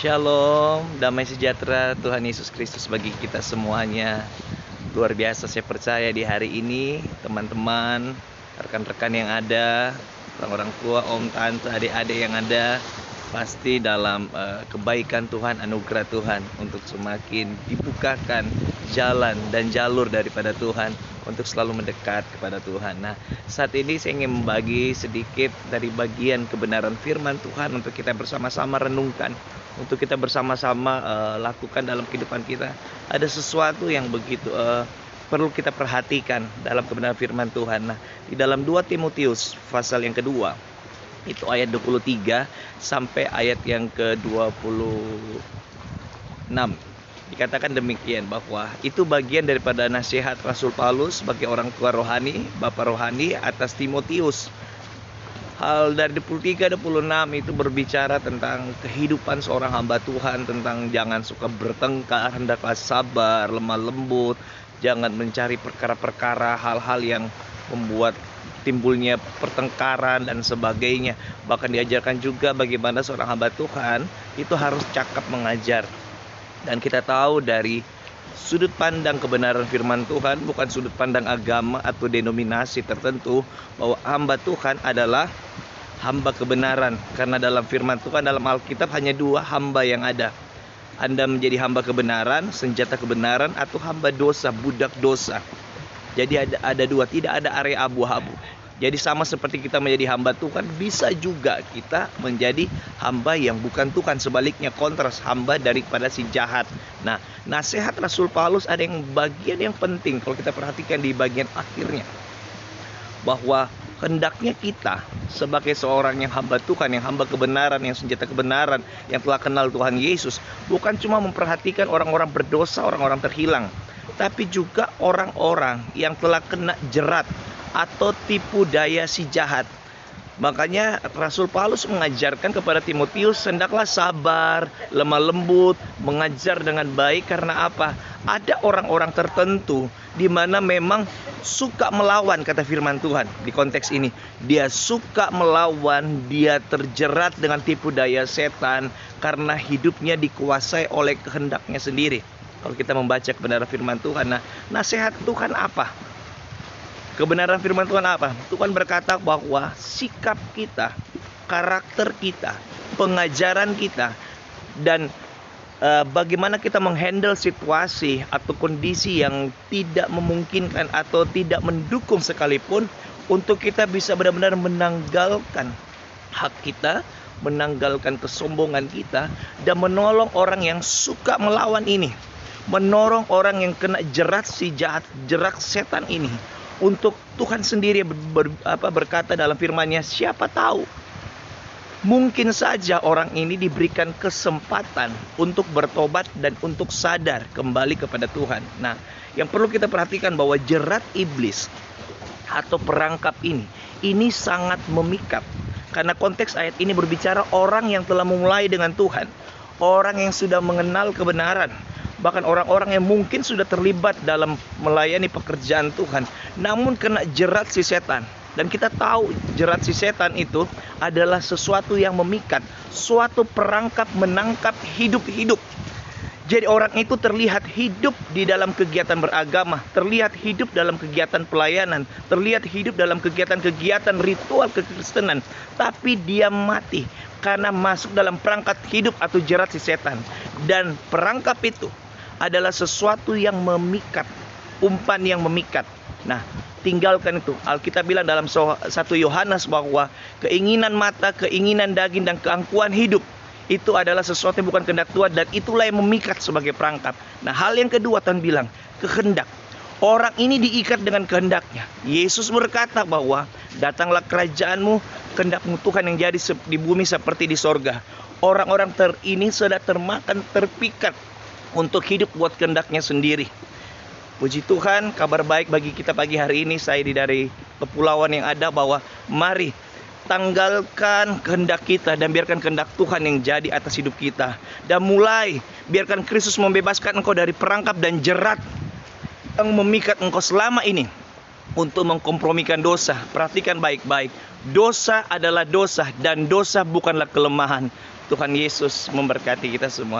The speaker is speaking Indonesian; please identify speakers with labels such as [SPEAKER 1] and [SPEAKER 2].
[SPEAKER 1] Shalom, damai sejahtera Tuhan Yesus Kristus bagi kita semuanya. Luar biasa saya percaya di hari ini teman-teman, rekan-rekan yang ada, orang-orang tua, om, tante, adik-adik yang ada, pasti dalam kebaikan Tuhan, anugerah Tuhan untuk semakin dibukakan jalan dan jalur daripada Tuhan untuk selalu mendekat kepada Tuhan. Nah, saat ini saya ingin membagi sedikit dari bagian kebenaran firman Tuhan untuk kita bersama-sama renungkan, untuk kita bersama-sama lakukan dalam kehidupan kita. Ada sesuatu yang begitu perlu kita perhatikan dalam kebenaran firman Tuhan. Nah, di dalam 2 Timotius pasal yang kedua, itu ayat 23 sampai ayat yang ke-26. Dikatakan demikian, bahwa itu bagian daripada nasihat Rasul Paulus sebagai orang tua rohani, bapak rohani atas Timotius. Hal dari 23-26 itu berbicara tentang kehidupan seorang hamba Tuhan, tentang jangan suka bertengkar, hendaklah sabar, lemah lembut, jangan mencari perkara-perkara, hal-hal yang membuat timbulnya pertengkaran dan sebagainya. Bahkan diajarkan juga bagaimana seorang hamba Tuhan itu harus cakap mengajar. Dan kita tahu dari sudut pandang kebenaran firman Tuhan, bukan sudut pandang agama atau denominasi tertentu, bahwa hamba Tuhan adalah hamba kebenaran. Karena dalam firman Tuhan, dalam Alkitab hanya 2 hamba yang ada. Anda menjadi hamba kebenaran, senjata kebenaran, atau hamba dosa, budak dosa. Jadi ada 2, tidak ada area abu-abu. Jadi sama seperti kita menjadi hamba Tuhan, bisa juga kita menjadi hamba yang bukan Tuhan. Sebaliknya, kontras, hamba daripada si jahat. Nah, nasihat Rasul Paulus ada yang bagian yang penting kalau kita perhatikan di bagian akhirnya, bahwa hendaknya kita sebagai seorang yang hamba Tuhan, yang hamba kebenaran, yang senjata kebenaran, yang telah kenal Tuhan Yesus, bukan cuma memperhatikan orang-orang berdosa, orang-orang terhilang, tapi juga orang-orang yang telah kena jerat atau tipu daya si jahat. Makanya Rasul Paulus mengajarkan kepada Timotius, hendaklah sabar, lemah lembut, mengajar dengan baik. Karena apa? Ada orang-orang tertentu di mana memang suka melawan, kata firman Tuhan di konteks ini. Dia suka melawan, dia terjerat dengan tipu daya setan karena hidupnya dikuasai oleh kehendaknya sendiri. Kalau kita membaca kebenaran firman Tuhan, nah, nasihat Tuhan apa? Kebenaran firman Tuhan apa? Tuhan berkata bahwa sikap kita, karakter kita, pengajaran kita, dan bagaimana kita menghandle situasi atau kondisi yang tidak memungkinkan atau tidak mendukung sekalipun, untuk kita bisa benar-benar menanggalkan hak kita, menanggalkan kesombongan kita, dan menolong orang yang suka melawan ini, menolong orang yang kena jerat si jahat, jerat setan ini. Untuk Tuhan sendiri berkata dalam firman-Nya, siapa tahu mungkin saja orang ini diberikan kesempatan untuk bertobat dan untuk sadar kembali kepada Tuhan. Nah, yang perlu kita perhatikan bahwa jerat iblis atau perangkap ini sangat memikat. Karena konteks ayat ini berbicara orang yang telah memulai dengan Tuhan, orang yang sudah mengenal kebenaran, bahkan orang-orang yang mungkin sudah terlibat dalam melayani pekerjaan Tuhan, namun kena jerat si setan. Dan kita tahu jerat si setan itu adalah sesuatu yang memikat, suatu perangkap menangkap hidup-hidup. Jadi orang itu terlihat hidup di dalam kegiatan beragama, terlihat hidup dalam kegiatan pelayanan, terlihat hidup dalam kegiatan-kegiatan ritual kekristenan, tapi dia mati karena masuk dalam perangkap hidup atau jerat si setan. Dan perangkap itu adalah sesuatu yang memikat, umpan yang memikat. Nah, tinggalkan itu. Alkitab bilang dalam 1 Yohanes bahwa keinginan mata, keinginan daging, dan keangkuhan hidup itu adalah sesuatu yang bukan kehendak Tuhan, dan itulah yang memikat sebagai perangkap. Nah, hal yang kedua Tuhan bilang, kehendak. Orang ini diikat dengan kehendaknya. Yesus berkata bahwa datanglah kerajaanmu, kehendakmu Tuhan yang jadi di bumi seperti di sorga. Orang-orang ini sudah termakan, terpikat untuk hidup buat kehendaknya sendiri. Puji Tuhan, kabar baik bagi kita pagi hari ini, saya dari kepulauan yang ada, bahwa mari tanggalkan kehendak kita dan biarkan kehendak Tuhan yang jadi atas hidup kita. Dan mulai biarkan Kristus membebaskan engkau dari perangkap dan jerat yang memikat engkau selama ini untuk mengkompromikan dosa. Perhatikan baik-baik. Dosa adalah dosa, dan dosa bukanlah kelemahan. Tuhan Yesus memberkati kita semua.